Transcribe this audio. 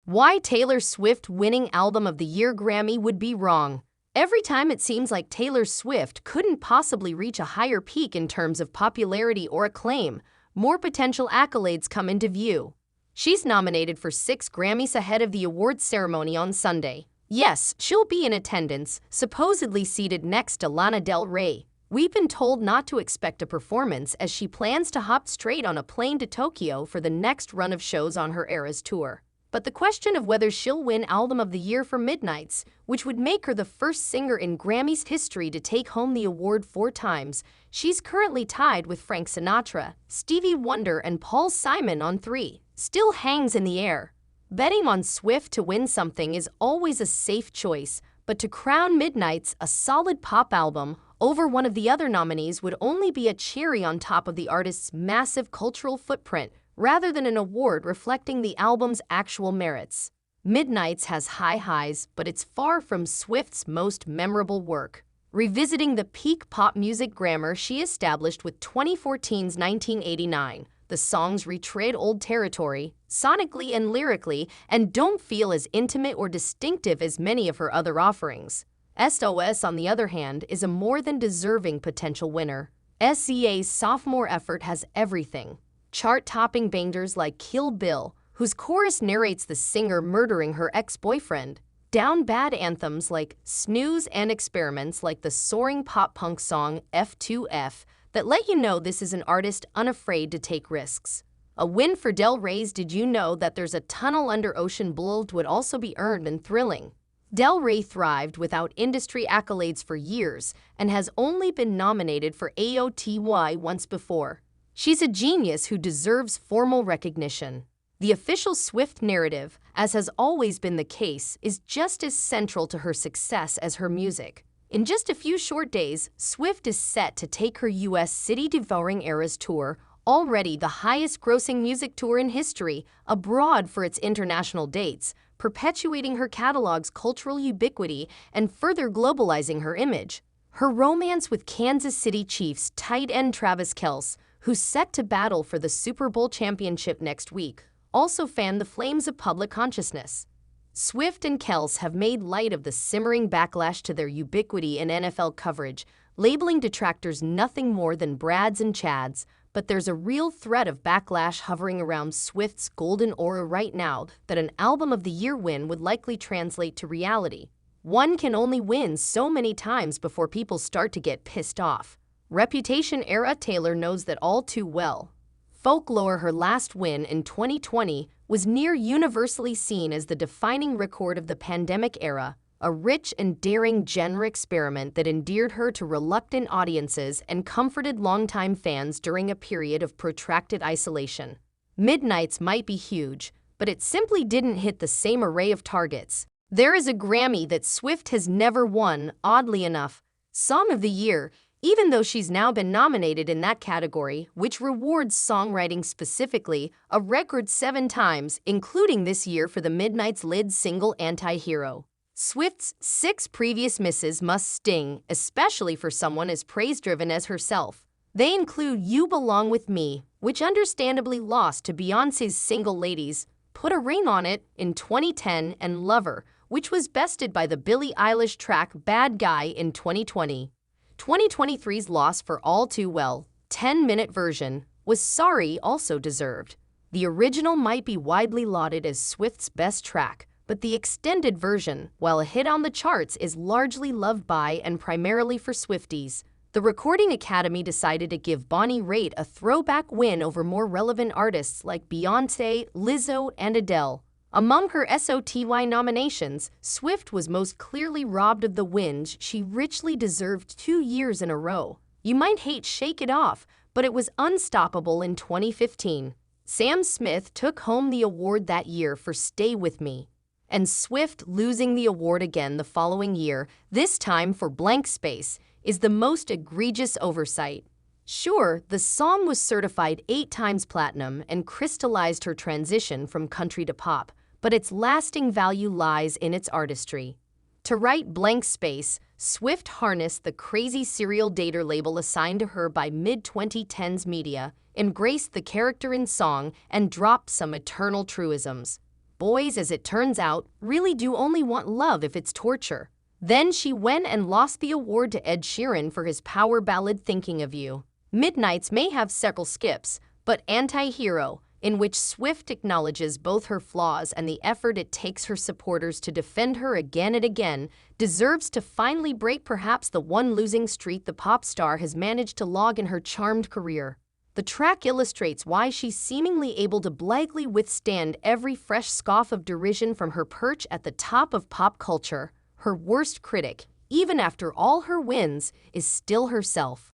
Why Taylor Swift winning Album of the Year Grammy would be wrong. Every time it seems like Taylor Swift couldn't possibly reach a higher peak in terms of popularity or acclaim, more potential accolades come into view. She's nominated for 6 Grammys ahead of the awards ceremony on Sunday. Yes, she'll be in attendance, supposedly seated next to Lana Del Rey. We've been told not to expect a performance as she plans to hop straight on a plane to Tokyo for the next run of shows on her Eras tour. But the question of whether she'll win Album of the Year for Midnights, which would make her the first singer in Grammy's history to take home the award 4 times, she's currently tied with Frank Sinatra, Stevie Wonder, and Paul Simon on 3, still hangs in the air. Betting on Swift to win something is always a safe choice, but to crown Midnights a solid pop album over one of the other nominees would only be a cherry on top of the artist's massive cultural footprint, rather than an award reflecting the album's actual merits. Midnights has high highs, but it's far from Swift's most memorable work. Revisiting the peak pop music grammar she established with 2014's 1989, the songs retread old territory, sonically and lyrically, and don't feel as intimate or distinctive as many of her other offerings. SOS, on the other hand, is a more than deserving potential winner. SZA's sophomore effort has everything. Chart-topping bangers like Kill Bill, whose chorus narrates the singer murdering her ex-boyfriend, down-bad anthems like Snooze, and experiments like the soaring pop-punk song F2F that let you know this is an artist unafraid to take risks. A win for Del Rey's Did You Know That There's a Tunnel Under Ocean Blue would also be earned and thrilling. Del Rey thrived without industry accolades for years and has only been nominated for AOTY once before. She's a genius who deserves formal recognition. The official Swift narrative, as has always been the case, is just as central to her success as her music. In just a few short days, Swift is set to take her U.S. city-devouring Eras tour, already the highest-grossing music tour in history, abroad for its international dates, perpetuating her catalog's cultural ubiquity and further globalizing her image. Her romance with Kansas City Chiefs tight end Travis Kelce, who's set to battle for the Super Bowl championship next week, also fanned the flames of public consciousness. Swift and Kelce have made light of the simmering backlash to their ubiquity in NFL coverage, labeling detractors nothing more than Brads and Chads, but there's a real threat of backlash hovering around Swift's golden aura right now that an Album of the Year win would likely translate to reality. One can only win so many times before people start to get pissed off. Reputation-era Taylor knows that all too well. Folklore, her last win in 2020, was near universally seen as the defining record of the pandemic era, a rich and daring genre experiment that endeared her to reluctant audiences and comforted longtime fans during a period of protracted isolation. Midnights might be huge, but it simply didn't hit the same array of targets. There is a Grammy that Swift has never won, oddly enough, Song of the Year, even though she's now been nominated in that category, which rewards songwriting specifically, a record 7 times, including this year for the Midnights' lead single Anti-Hero. Swift's 6 previous misses must sting, especially for someone as praise-driven as herself. They include You Belong With Me, which understandably lost to Beyoncé's single Ladies, Put a Ring on It in 2010, and Lover, which was bested by the Billie Eilish track Bad Guy in 2020. 2023's loss for All Too Well, 10-minute version, was Sorry also deserved. The original might be widely lauded as Swift's best track, but the extended version, while a hit on the charts, is largely loved by and primarily for Swifties. The Recording Academy decided to give Bonnie Raitt a throwback win over more relevant artists like Beyoncé, Lizzo, and Adele. Among her SOTY nominations, Swift was most clearly robbed of the wins she richly deserved 2 years in a row. You might hate Shake It Off, but it was unstoppable in 2015. Sam Smith took home the award that year for Stay With Me. And Swift losing the award again the following year, this time for Blank Space, is the most egregious oversight. Sure, the song was certified 8 times platinum and crystallized her transition from country to pop, but its lasting value lies in its artistry. To write Blank Space, Swift harnessed the crazy serial dater label assigned to her by mid-2010s media, embraced the character in song, and dropped some eternal truisms. Boys, as it turns out, really do only want love if it's torture. Then she went and lost the award to Ed Sheeran for his power ballad Thinking of You. Midnights may have several skips, but Anti-Hero, in which Swift acknowledges both her flaws and the effort it takes her supporters to defend her again and again, deserves to finally break perhaps the one losing streak the pop star has managed to log in her charmed career. The track illustrates why she's seemingly able to blithely withstand every fresh scoff of derision from her perch at the top of pop culture. Her worst critic, even after all her wins, is still herself.